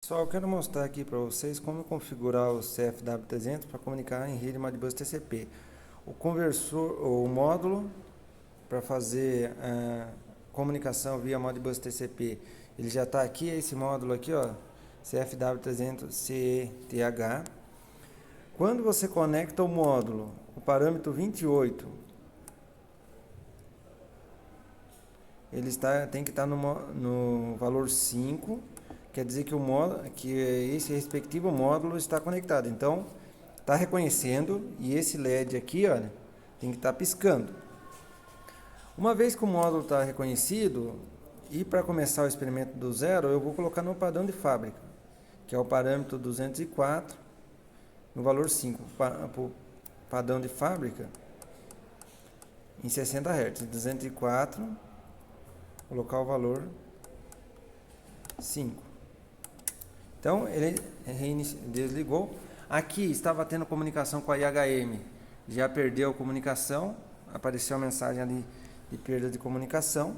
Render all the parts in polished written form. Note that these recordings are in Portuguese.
Pessoal, eu quero mostrar aqui para vocês como configurar o CFW300 para comunicar em rede Modbus TCP. O conversor, o módulo para fazer a comunicação via Modbus TCP, ele já está aqui, é esse módulo aqui, ó, CFW300CETH. Quando você conecta o módulo, o parâmetro 28, tem que estar no valor 5. Quer dizer que esse respectivo módulo está conectado. Então, está reconhecendo e esse LED aqui, olha, tem que estar piscando. Uma vez que o módulo está reconhecido, e para começar o experimento do zero, eu vou colocar no padrão de fábrica, que é o parâmetro 204, no valor 5. Para o padrão de fábrica, em 60 Hz. 204, colocar o valor 5. Então, ele desligou. Aqui estava tendo comunicação com a IHM. Já perdeu a comunicação. Apareceu a mensagem ali de perda de comunicação.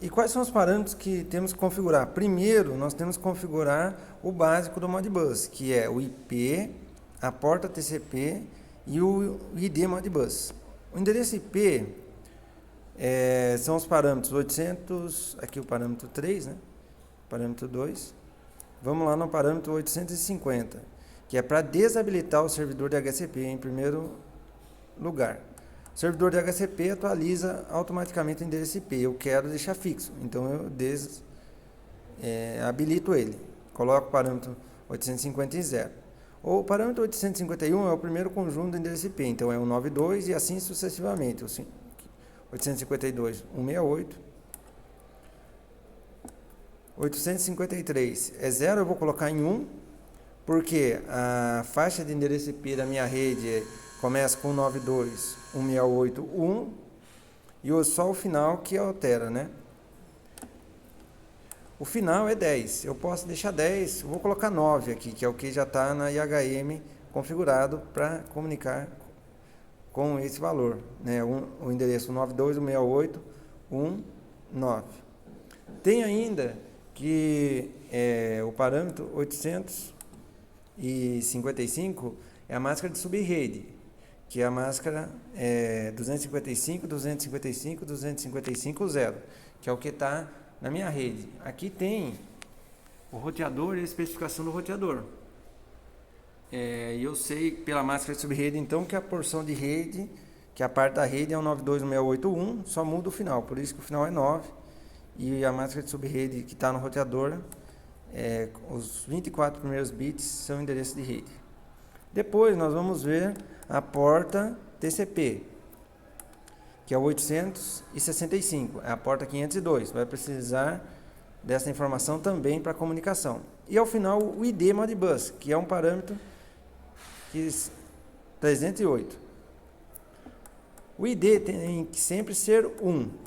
E quais são os parâmetros que temos que configurar? Primeiro, nós temos que configurar o básico do Modbus, que é o IP, a porta TCP e o ID Modbus. O endereço IP são os parâmetros 800, aqui o parâmetro 3, né? Parâmetro 2. Vamos lá no parâmetro 850, que é para desabilitar o servidor de HCP em primeiro lugar. O servidor de HCP atualiza automaticamente o endereço IP. Eu quero deixar fixo, então eu habilito ele. Coloco o parâmetro 850 em 0. O parâmetro 851 é o primeiro conjunto do endereço IP, então é o 92 e assim sucessivamente. 852, 168. 853 é 0, eu vou colocar em 1, porque a faixa de endereço IP da minha rede começa com 92, 168, 1, e só o final que altera, né? O final é 10, eu posso deixar 10, vou colocar 9 aqui, que é o que já está na IHM configurado para comunicar com esse valor, né? O endereço 92, 168, 1, 9. Tem ainda que o parâmetro 855 é a máscara de subrede, que é a máscara 255, 255, 255, 0, que é o que está na minha rede. Aqui tem o roteador e a especificação do roteador. E eu sei pela máscara de subrede, então, que a porção de rede, que a parte da rede é o 92.168.1, só muda o final, por isso que o final é 9. E a máscara de subrede que está no roteador, os 24 primeiros bits são endereço de rede. Depois nós vamos ver a porta TCP, que é o 865, é a porta 502. Vai precisar dessa informação também para comunicação. E ao final o ID Modbus, que é um parâmetro 308. O ID tem que sempre ser 1.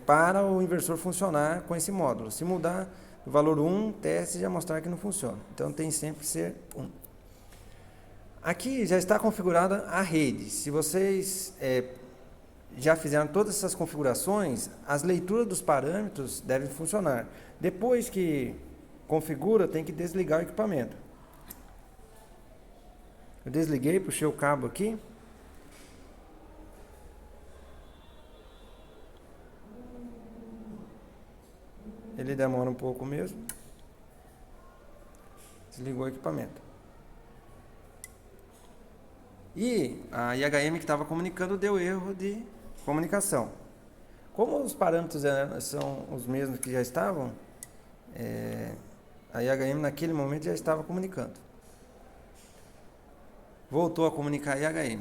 Para o inversor funcionar com esse módulo. Se mudar o valor 1, teste já mostrar que não funciona. Então tem sempre que ser 1. Aqui já está configurada a rede. Se vocês já fizeram todas essas configurações, as leituras dos parâmetros devem funcionar. Depois que configura, tem que desligar o equipamento. Eu desliguei, puxei o cabo aqui. Ele demora um pouco mesmo. Desligou o equipamento. E a IHM que estava comunicando deu erro de comunicação. Como os parâmetros são os mesmos que já estavam, a IHM naquele momento já estava comunicando. Voltou a comunicar a IHM.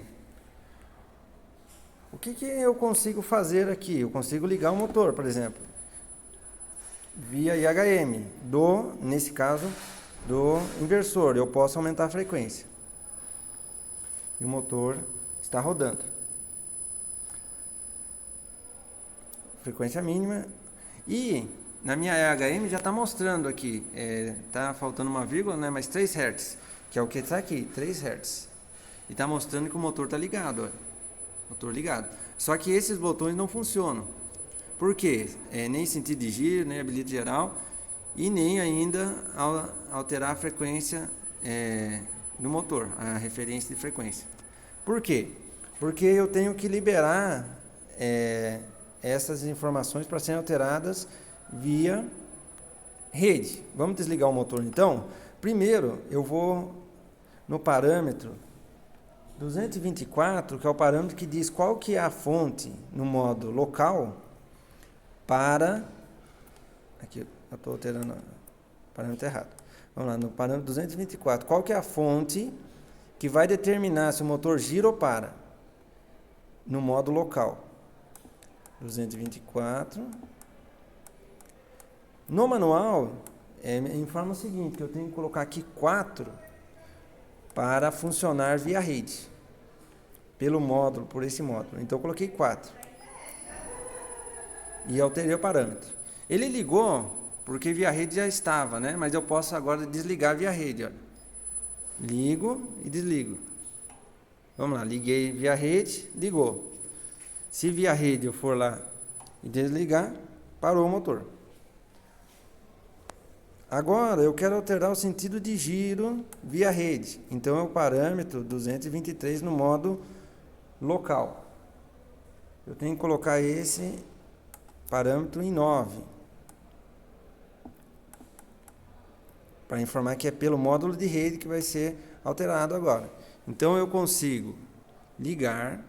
O que eu consigo fazer aqui? Eu consigo ligar o motor, por exemplo, via IHM, nesse caso, do inversor. Eu posso aumentar a frequência. E o motor está rodando. Frequência mínima. E na minha IHM já está mostrando aqui, está faltando uma vírgula, né, mas 3 Hz, que é o que está aqui, 3 Hz. E está mostrando que o motor está ligado, ó. Motor ligado. Só que esses botões não funcionam. Por quê? Nem sentido de giro, nem habilidade geral e nem ainda alterar a frequência no motor, a referência de frequência. Por quê? Porque eu tenho que liberar essas informações para serem alteradas via rede. Vamos desligar o motor então? Primeiro eu vou no parâmetro 224, que é o parâmetro que diz qual que é a fonte no modo local para... Aqui eu estou alterando o parâmetro errado. Vamos lá, no parâmetro 224. Qual que é a fonte que vai determinar se o motor gira ou para? No modo local. 224. No manual, informa o seguinte, que eu tenho que colocar aqui 4 para funcionar via rede. Pelo módulo, por esse módulo. Então eu coloquei 4. E alterei o parâmetro. Ele ligou porque via rede já estava, né? Mas eu posso agora desligar via rede, olha. Ligo e desligo. Vamos lá, liguei via rede, ligou. Se via rede eu for lá e desligar, parou o motor. Agora eu quero alterar o sentido de giro via rede. Então é o parâmetro 223 no modo local. Eu tenho que colocar esse parâmetro em 9. Para informar que é pelo módulo de rede que vai ser alterado agora. Então eu consigo ligar.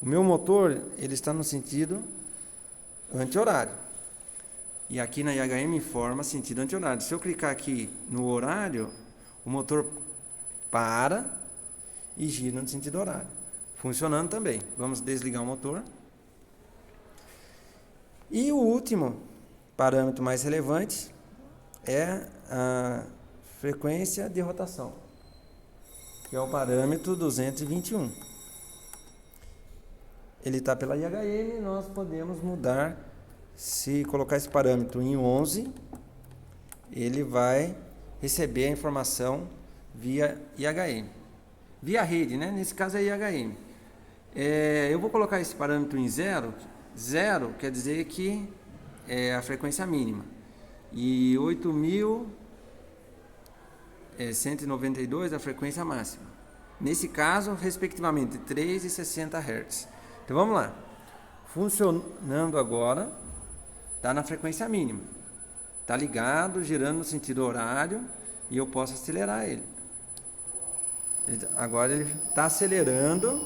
O meu motor ele está no sentido anti-horário. E aqui na IHM informa sentido anti-horário. Se eu clicar aqui no horário, o motor para e gira no sentido horário. Funcionando também. Vamos desligar o motor. E o último parâmetro mais relevante é a frequência de rotação, que é o parâmetro 221. Ele está pela IHM, nós podemos mudar. Se colocar esse parâmetro em 11, ele vai receber a informação via IHM. Via rede, né? Nesse caso é IHM. Eu vou colocar esse parâmetro em 0. 0 quer dizer que é a frequência mínima. E 8.192 a frequência máxima. Nesse caso, respectivamente, 3 e 60 Hz. Então vamos lá. Funcionando agora, está na frequência mínima. Está ligado, girando no sentido horário e eu posso acelerar ele. Agora ele está acelerando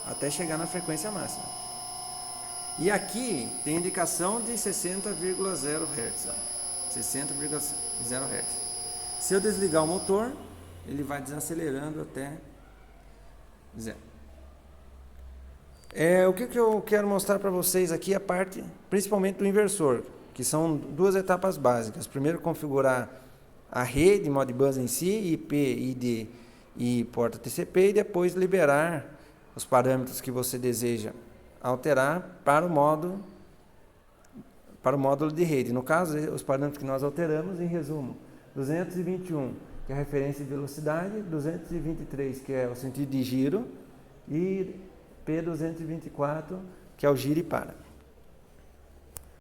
até chegar na frequência máxima. E aqui tem indicação de 60,0 Hz. 60,0 Hz. Se eu desligar o motor, ele vai desacelerando até 0. O que eu quero mostrar para vocês aqui é a parte, principalmente do inversor, que são 2 etapas básicas. Primeiro, configurar a rede, Modbus em si, IP, ID e porta TCP, e depois liberar os parâmetros que você deseja alterar para o módulo de rede. No caso, os parâmetros que nós alteramos, em resumo, 221, que é a referência de velocidade, 223, que é o sentido de giro, e P224, que é o giro e para.